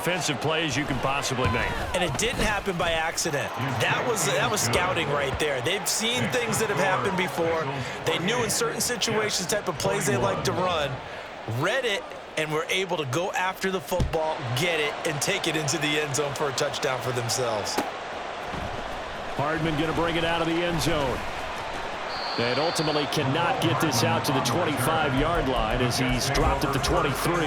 defensive play as you can possibly make. And it didn't happen by accident. That was scouting right there. They've seen things that have happened before. They knew in certain situations the type of plays they like to run, read it, and were able to go after the football, get it, and take it into the end zone for a touchdown for themselves. Hardman going to bring it out of the end zone. And ultimately cannot get this out to the 25-yard line as he's dropped at the 23.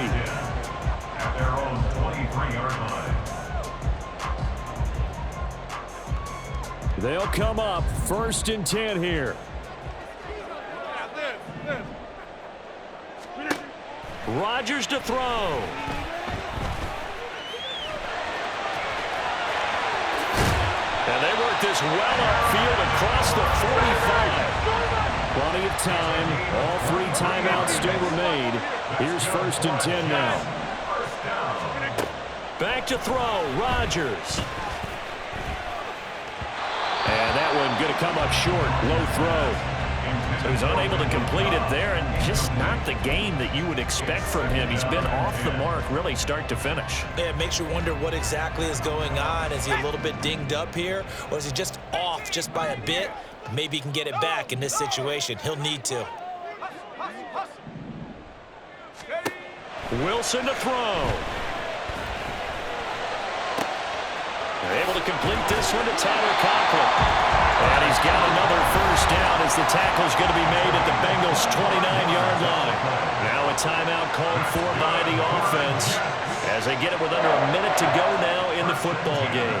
At their own 23-yard line. They'll come up 1st and 10 here. Rodgers to throw. And they work this well upfield across the 45. Plenty of time. All 3 timeouts still remain. Here's 1st and 10 now. Back to throw. Rodgers. And that one going to come up short. Low throw. So he's unable to complete it there, and just not the game that you would expect from him. He's been off the mark really start to finish. Yeah, it makes you wonder what exactly is going on. Is he a little bit dinged up here, or is he just off just by a bit? Maybe he can get it back in this situation. He'll need to. Wilson to throw. They're able to complete this one to Tyler Conklin. And he's got another 1st down as the tackle's going to be made at the Bengals' 29-yard line. Now a timeout called for by the offense as they get it with under a minute to go now in the football game.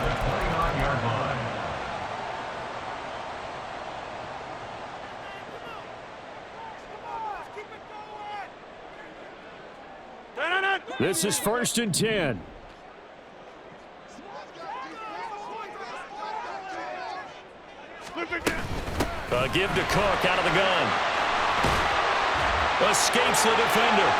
This is 1st and 10. Give to Cook out of the gun. Escapes the defender.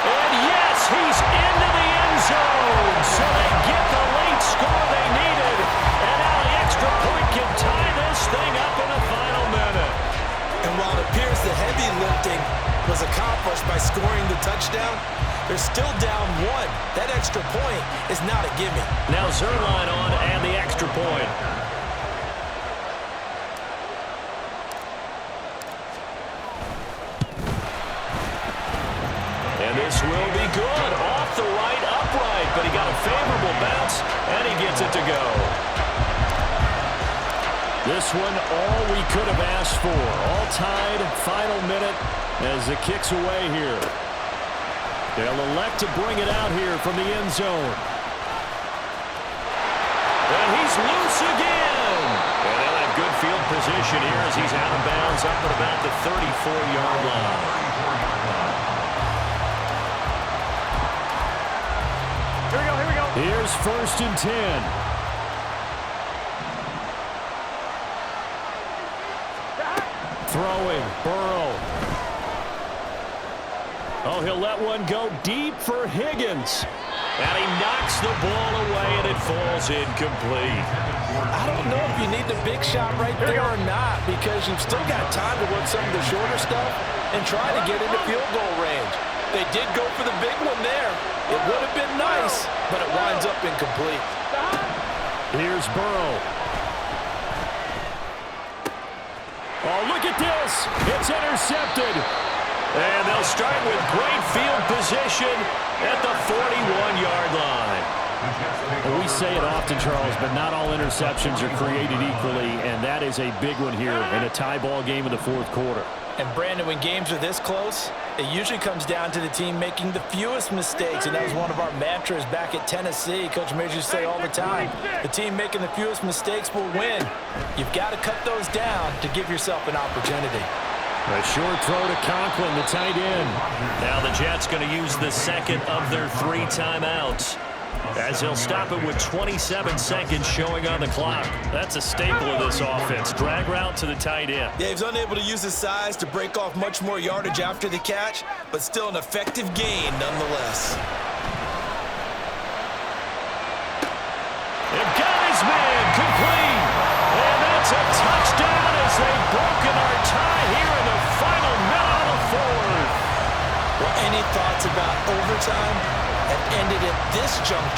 And yes, he's into the end zone. So they get the late score they needed. And now the extra point can tie this thing up in the final minute. And while it appears the heavy lifting was accomplished by scoring the touchdown, they're still down 1. That extra point is not a gimme. Now Zerline on and the extra point. And this will be good. Off the right, upright, but he got a favorable bounce, and he gets it to go. This one, all we could have asked for. All tied, final minute as it kicks away here. They'll elect to bring it out here from the end zone. And he's loose again. And they'll have good field position here as he's out of bounds up at about the 34-yard line. Here we go. Here's 1st and 10. Throwing, Burrow. Oh, he'll let one go deep for Higgins. And he knocks the ball away, and it falls incomplete. I don't know if you need the big shot right there or not, because you've still got time to work some of the shorter stuff and try to get into field goal range. They did go for the big one there. It would have been nice, but it winds up incomplete. Here's Burrow. Oh, look at this. It's intercepted. And they'll start with great field position at the 41-yard line. Well, we say it often, Charles, but not all interceptions are created equally, and that is a big one here in a tie ball game in the 4th quarter. And, Brandon, when games are this close, it usually comes down to the team making the fewest mistakes, and that was one of our mantras back at Tennessee. Coach Major used to say all the time, the team making the fewest mistakes will win. You've got to cut those down to give yourself an opportunity. A short throw to Conklin, the tight end. Now the Jets going to use the second of their 3 timeouts, as they'll stop it with 27 seconds showing on the clock. That's a staple of this offense. Drag route to the tight end. Yeah, he's unable to use his size to break off much more yardage after the catch, but still an effective gain nonetheless. And got his man complete. And that's a touchdown as they've broken our tie here in the final minute of the 4th. Well, any thoughts about overtime have ended at this juncture?